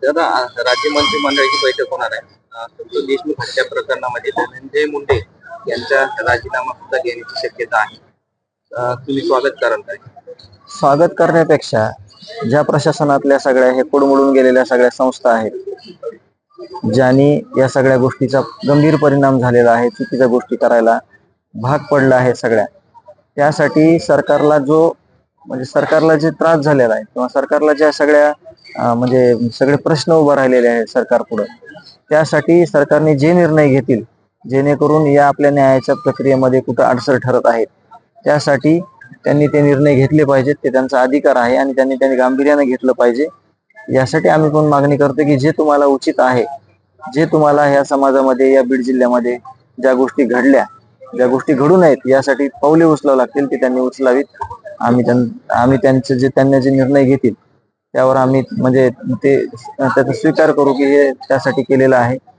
दादा, राज्य मंत्रिमंडळाची बैठक होणार आहे. संतोष देशमुख हत्या प्रकरणामध्ये धनंजय मुंडे यांचा राजीनामा सुद्धा घेण्याची शक्यता आहे. तुम्ही स्वागत कराल काय? स्वागत करण्यापेक्षा ज्या प्रशासनातल्या सगळ्या हे कुडमुडून गेलेल्या सगळ्या संस्था आहेत, ज्यांनी या सगळ्या गोष्टीचा गंभीर परिणाम झालेला आहे, चुकीच्या गोष्टी करायला भाग पडला आहे सगळ्या, त्यासाठी सरकारला जे त्रास झालेला आहे किंवा सरकारला ज्या सगळ्या म्हणजे सगळे प्रश्न उभे राहिलेले आहेत सरकार पुढे, त्यासाठी सरकारने जे निर्णय घेतील जेणेकरून या आपल्या न्यायाच्या प्रक्रियेमध्ये कुठं अडसर ठरत आहेत, त्यासाठी त्यांनी ते निर्णय घेतले पाहिजेत. ते त्यांचा अधिकार आहे आणि त्यांनी गांभीर्याने घेतलं पाहिजे. यासाठी आम्ही पण मागणी करतो की जे तुम्हाला उचित आहे, जे तुम्हाला ह्या समाजामध्ये या बीड जिल्ह्यामध्ये ज्या गोष्टी घडल्या, ज्या गोष्टी घडू नयेत यासाठी पावले उचलावं लागतील ते त्यांनी उचलावीत. आम्ही त्यांनी जे निर्णय घेतील त्यावर आम्ही म्हणजे त्याचा स्वीकार करू की हे त्यासाठी केलेलं आहे.